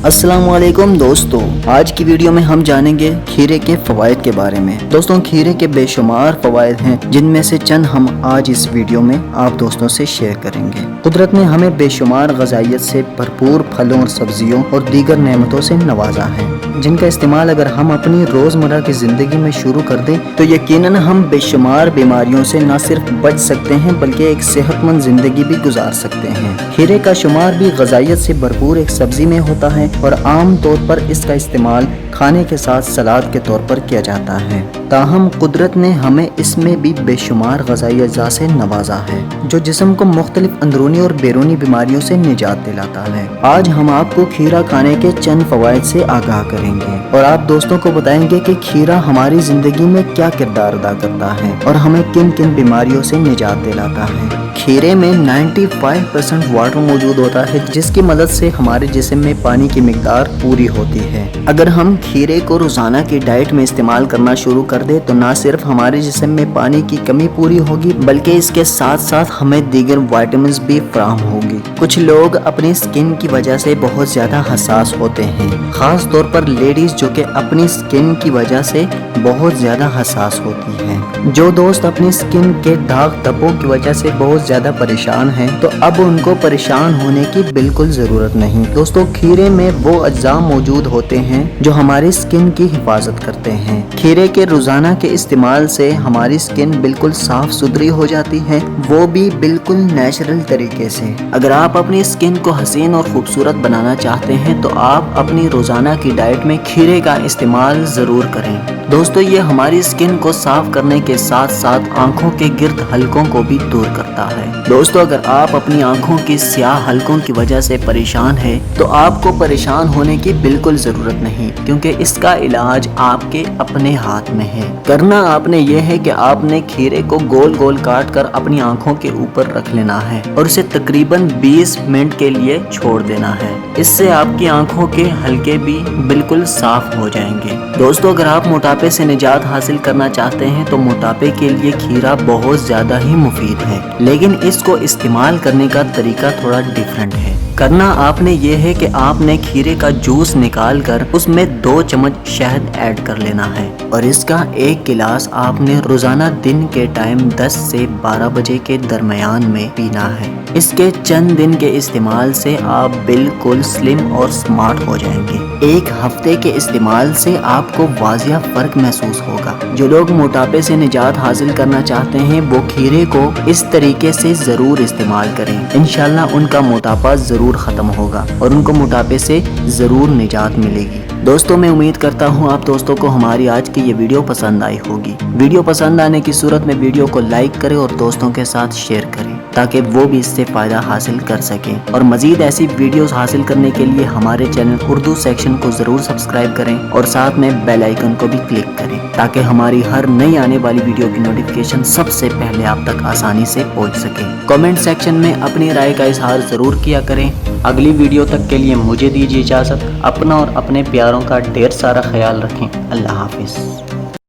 अस्सलाम वालेकुम दोस्तों, आज की वीडियो में हम जानेंगे खीरे के फ़वाइद के बारे में। दोस्तों, खीरे के बेशुमार फ़वाइद हैं जिनमें से चंद हम आज इस वीडियो में आप दोस्तों से शेयर करेंगे। कुदरत ने हमें बेशुमार ग़िज़ाइयत से भरपूर फलों और सब्जियों और दीगर नेमतों से नवाजा है, जिनका इस्तेमाल अगर हम अपनी रोज़मर्रा की ज़िंदगी में शुरू कर दें तो यकीनन हम बेशुमार बीमारियों से न सिर्फ बच सकते हैं बल्कि एक सेहतमंद ज़िंदगी भी गुजार सकते हैं। खीरे का शुमार भी ग़िज़ाइयत से भरपूर एक सब्ज़ी में होता है और आम तौर पर इसका इस्तेमाल खाने के साथ सलाद के तौर पर किया जाता है। ताहम कुदरत ने हमें इसमें भी बेशुमार ग़िज़ाई अज़्ज़ा से नवाजा है जो जिस्म को मुख्तलिफ अंदरूनी और बैरूनी बीमारियों से निजात दिलाता है। आज हम आपको खीरा खाने के चंद फ़वाइद से आगाह करेंगे और आप दोस्तों को बताएंगे कि खीरा हमारी ज़िंदगी में क्या किरदार अदा करता है और हमें किन किन बीमारियों से निजात दिलाता है। खीरे में 95% वाटर मौजूद होता है जिसकी मदद से हमारे जिस्म में पानी की मिकदार पूरी होती है। अगर हम खीरे को रोज़ाना की डाइट में इस्तेमाल करना शुरू कर दे तो न सिर्फ हमारे जिस्म में पानी की कमी पूरी होगी बल्कि इसके साथ साथ हमें दीगर विटामिन्स भी फराहम होगी। कुछ लोग अपनी स्किन की वजह से बहुत ज़्यादा हसास होते हैं, ख़ास तौर पर लेडीज़ जो कि अपनी स्किन की वजह से बहुत ज़्यादा हसास होती हैं। जो दोस्त अपनी स्किन के दाग धब्बों की वजह से बहुत ज़्यादा परेशान हैं तो अब उनको परेशान होने की बिल्कुल ज़रूरत नहीं। दोस्तों, खीरे में वो अज्जा मौजूद होते हैं जो हमारी स्किन की हिफाजत करते हैं। खीरे के रोज़ाना के इस्तेमाल से हमारी स्किन बिल्कुल साफ सुथरी हो जाती है, वो भी बिल्कुल नेचुरल तरीके से। अगर आप अपनी स्किन को हसीन और खूबसूरत बनाना चाहते हैं तो आप अपनी रोज़ाना की डाइट में खीरे का इस्तेमाल ज़रूर करें। दोस्तों, ये हमारी स्किन को साफ करने के साथ साथ आंखों के गिर्द हलकों को भी दूर करता है। दोस्तों, अगर आप अपनी आंखों की स्याह हलकों की वजह से परेशान हैं तो आपको परेशान होने की बिल्कुल ज़रूरत नहीं, क्योंकि इसका इलाज आपके अपने हाथ में है। करना आपने ये है कि आपने खीरे को गोल गोल काट कर अपनी आंखों के ऊपर रख लेना है और उसे तकरीबन 20 मिनट के लिए छोड़ देना है। इससे आपकी आंखों के हलके भी बिल्कुल साफ हो जाएंगे। दोस्तों, अगर आप मोटापे से निजात हासिल करना चाहते हैं तो मोटापे के लिए खीरा बहुत ज़्यादा ही मुफीद है, लेकिन इसको इस्तेमाल करने का तरीका थोड़ा डिफरेंट है। करना आपने ये है कि आपने खीरे का जूस निकाल कर उसमें 2 चम्मच शहद ऐड कर लेना है और इसका 1 गिलास आपने रोजाना दिन के टाइम 10 से 12 बजे के दरमियान में पीना है। इसके चंद दिन के इस्तेमाल से आप बिल्कुल स्लिम और स्मार्ट हो जाएंगे। 1 हफ्ते के इस्तेमाल से आपको वाजिया फर्क महसूस होगा। जो लोग मोटापे से निजात हासिल करना चाहते हैं वो खीरे को इस तरीके से जरूर इस्तेमाल करें। इंशाल्लाह उनका मोटापा जरूर खत्म होगा और उनको मोटापे से जरूर निजात मिलेगी। दोस्तों, मैं उम्मीद करता हूँ आप दोस्तों को हमारी आज की ये वीडियो पसंद आई होगी। वीडियो पसंद आने की सूरत में वीडियो को लाइक करें और दोस्तों के साथ शेयर करें ताकि वो भी इससे फ़ायदा हासिल कर सकें। और मज़ीद ऐसी वीडियोस हासिल करने के लिए हमारे चैनल उर्दू सेक्शन को ज़रूर सब्सक्राइब करें और साथ में बेल आइकन को भी क्लिक करें ताकि हमारी हर नई आने वाली वीडियो की नोटिफिकेशन सबसे पहले आप तक आसानी से पहुँच सके। कमेंट सेक्शन में अपनी राय का इजहार ज़रूर किया करें। अगली वीडियो तक के लिए मुझे दीजिए इजाज़त। अपना और अपने प्यारों का ढेर सारा ख्याल रखें। अल्लाह हाफिज़।